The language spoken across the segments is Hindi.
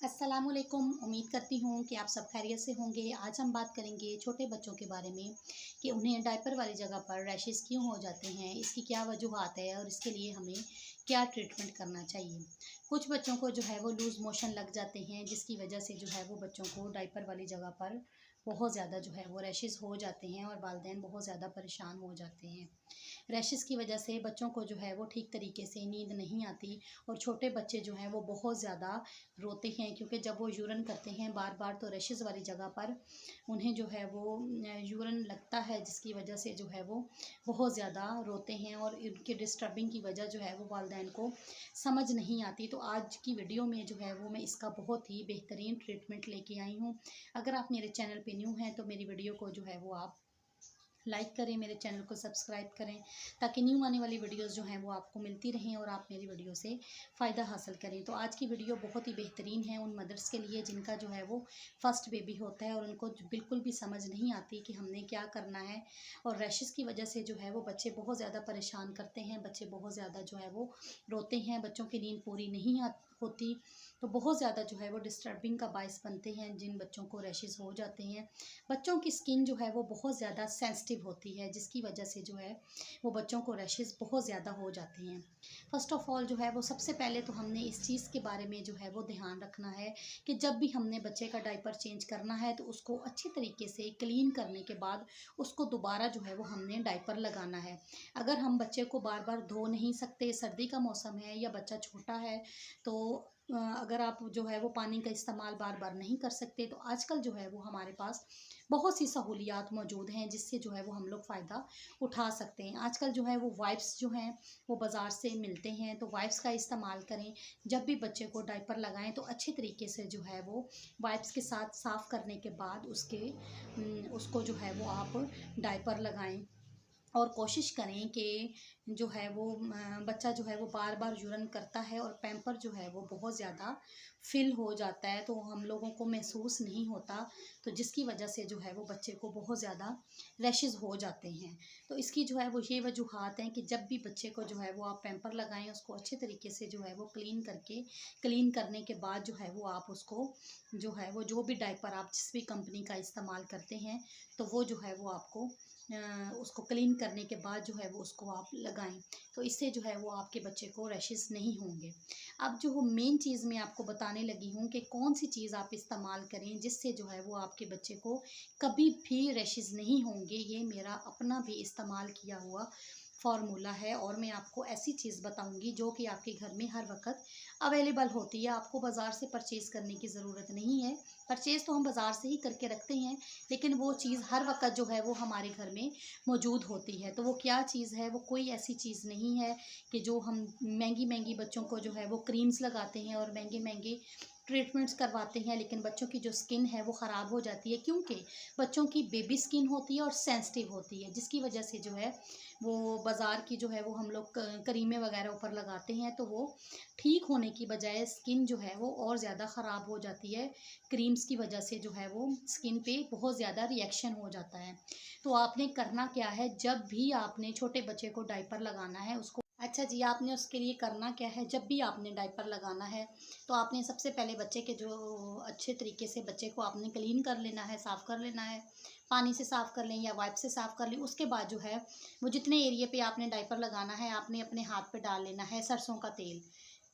अस्सलामुअलैकुम। उम्मीद करती हूँ कि आप सब खैरियत से होंगे। आज हम बात करेंगे छोटे बच्चों के बारे में कि उन्हें डायपर वाली जगह पर रैशेस क्यों हो जाते हैं, इसकी क्या वजूहात है और इसके लिए हमें क्या ट्रीटमेंट करना चाहिए। कुछ बच्चों को जो है वो लूज़ मोशन लग जाते हैं, जिसकी वजह से जो है वो बच्चों को डायपर वाली जगह पर बहुत ज़्यादा जो है वो रैशेस हो जाते हैं और वालिदैन बहुत ज़्यादा परेशान हो जाते हैं। रैशेस की वजह से बच्चों को जो है वो ठीक तरीके से नींद नहीं आती और छोटे बच्चे जो हैं वो बहुत ज़्यादा रोते हैं, क्योंकि जब वो यूरिन करते हैं बार बार तो रैशेस वाली जगह पर उन्हें जो है वो यूरिन लगता है, जिसकी वजह से जो है वो बहुत ज़्यादा रोते हैं और इनके डिस्टर्बिंग की वजह जो है वो वालिदैन को समझ नहीं आती। तो आज की वीडियो में जो है वो मैं इसका बहुत ही बेहतरीन ट्रीटमेंट लेके आई हूँ। अगर आप मेरे चैनल पे न्यू हैं तो मेरी वीडियो को जो है वो आप लाइक करें, मेरे चैनल को सब्सक्राइब करें, ताकि न्यू आने वाली वीडियोस जो हैं वो आपको मिलती रहें और आप मेरी वीडियो से फ़ायदा हासिल करें। तो आज की वीडियो बहुत ही बेहतरीन है उन मदर्स के लिए जिनका जो है वो फर्स्ट बेबी होता है और उनको बिल्कुल भी समझ नहीं आती कि हमने क्या करना है। और रैशेस की वजह से जो है वो बच्चे बहुत ज़्यादा परेशान करते हैं, बच्चे बहुत ज़्यादा जो है वो रोते हैं, बच्चों की नींद पूरी नहीं होती। तो बहुत ज़्यादा जो है वो डिस्टर्बिंग का बायस बनते हैं जिन बच्चों को रैशेस हो जाते हैं। बच्चों की स्किन जो है वो बहुत ज़्यादा सेंसिटिव होती है, जिसकी वजह से जो है वो बच्चों को रैशेस बहुत ज़्यादा हो जाते हैं। फ़र्स्ट ऑफ़ ऑल जो है वो सबसे पहले तो हमने इस चीज़ के बारे में जो है वो ध्यान रखना है कि जब भी हमने बच्चे का डायपर चेंज करना है तो उसको अच्छी तरीके से क्लीन करने के बाद उसको दोबारा जो है वो हमने डायपर लगाना है। अगर हम बच्चे को बार बार धो नहीं सकते, सर्दी का मौसम है या बच्चा छोटा है, तो अगर आप जो है वो पानी का इस्तेमाल बार बार नहीं कर सकते, तो आजकल जो है वो हमारे पास बहुत सी सहूलियात मौजूद हैं जिससे जो है वो हम लोग फ़ायदा उठा सकते हैं। आजकल जो है वो वाइप्स जो हैं वो बाज़ार से मिलते हैं, तो वाइप्स का इस्तेमाल करें। जब भी बच्चे को डायपर लगाएं तो अच्छे तरीके से जो है वो वाइप्स के साथ साफ़ करने के बाद उसको जो है वो आप डायपर लगाएं। और कोशिश करें कि जो है वो बच्चा जो है वो बार बार यूरिन करता है और पैम्पर जो है वो बहुत ज़्यादा फिल हो जाता है, तो हम लोगों को महसूस नहीं होता, तो जिसकी वजह से जो है वो बच्चे को बहुत ज़्यादा रैशेस हो जाते हैं। तो इसकी जो है वो ये वजूहात हैं कि जब भी बच्चे को जो है वो आप पैम्पर लगाएं, उसको अच्छे तरीके से जो है वो क्लीन करने के बाद जो है वो आप उसको जो है वो जो भी डायपर आप जिस भी कंपनी का इस्तेमाल करते हैं, तो वो जो है वो आपको उसको क्लीन करने के बाद जो है वो उसको आप लगाएं। तो इससे जो है वो आपके बच्चे को रैशेस नहीं होंगे। अब जो मेन चीज़ मैं आपको बताने लगी हूँ कि कौन सी चीज़ आप इस्तेमाल करें जिससे जो है वो आपके बच्चे को कभी भी रैशेस नहीं होंगे। ये मेरा अपना भी इस्तेमाल किया हुआ फ़ॉर्मूला है और मैं आपको ऐसी चीज़ बताऊंगी जो कि आपके घर में हर वक्त अवेलेबल होती है। आपको बाज़ार से परचेज़ करने की ज़रूरत नहीं है। परचेज़ तो हम बाज़ार से ही करके रखते हैं, लेकिन वो चीज़ हर वक्त जो है वो हमारे घर में मौजूद होती है। तो वो क्या चीज़ है, वो कोई ऐसी चीज़ नहीं है कि जो हम महंगी महंगी बच्चों को जो है वो क्रीम्स लगाते हैं और महंगे महंगे ट्रीटमेंट्स करवाते हैं, लेकिन बच्चों की जो स्किन है वो ख़राब हो जाती है, क्योंकि बच्चों की बेबी स्किन होती है और सेंसिटिव होती है, जिसकी वजह से जो है वो बाज़ार की जो है वो हम लोग क्रीमें वगैरह ऊपर लगाते हैं, तो वो ठीक होने की बजाय स्किन जो है वो और ज़्यादा ख़राब हो जाती है। क्रीम्स की वजह से जो है वो स्किन पे बहुत ज़्यादा रिएक्शन हो जाता है। तो आपने करना क्या है, जब भी आपने छोटे बच्चे को डायपर लगाना है उसको अच्छा जी, आपने उसके लिए करना क्या है, जब भी आपने डायपर लगाना है तो आपने सबसे पहले बच्चे के जो अच्छे तरीके से बच्चे को आपने क्लीन कर लेना है, साफ़ कर लेना है। पानी से साफ़ कर लें या वाइप से साफ़ कर लें। उसके बाद जो है वो जितने एरिया पे आपने डायपर लगाना है, आपने अपने हाथ पे डाल लेना है सरसों का तेल।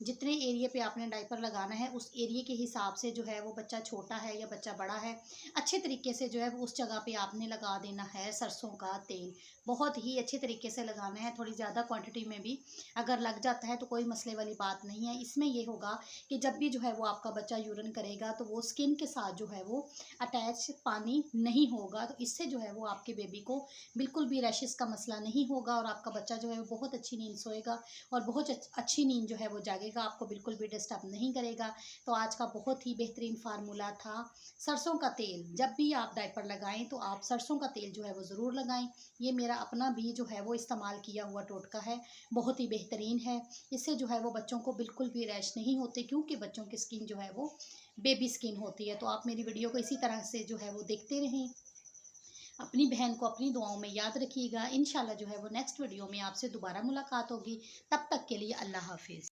जितने एरिया पे आपने डायपर लगाना है उस एरिया के हिसाब से जो है वो बच्चा छोटा है या बच्चा बड़ा है, अच्छे तरीके से जो है वो उस जगह पे आपने लगा देना है सरसों का तेल। बहुत ही अच्छे तरीके से लगाना है, थोड़ी ज़्यादा क्वांटिटी में भी अगर लग जाता है तो कोई मसले वाली बात नहीं है। इसमें ये होगा कि जब भी जो है वो आपका बच्चा यूरिन करेगा तो वो स्किन के साथ जो है वो अटैच पानी नहीं होगा, तो इससे जो है वो आपके बेबी को बिल्कुल भी रैशेस का मसला नहीं होगा और आपका बच्चा जो है वो बहुत अच्छी नींद सोएगा और बहुत अच्छी नींद जो है वो जागेगा, आपको बिल्कुल भी डिस्टर्ब नहीं करेगा। तो आज का बहुत ही बेहतरीन फार्मूला था सरसों का तेल। जब भी आप डायपर लगाएं तो आप सरसों का तेल जो है वो ज़रूर लगाएं। ये मेरा अपना भी जो है वो इस्तेमाल किया हुआ टोटका है, बहुत ही बेहतरीन है। इससे जो है वो बच्चों को बिल्कुल भी रैश नहीं होते, क्योंकि बच्चों की स्किन जो है वो बेबी स्किन होती है। तो आप मेरी वीडियो को इसी तरह से जो है वो देखते रहें। अपनी बहन को अपनी दुआओं में याद रखिएगा। इंशाल्लाह जो है वो नेक्स्ट वीडियो में आपसे दोबारा मुलाकात होगी। तब तक के लिए अल्लाह हाफिज़।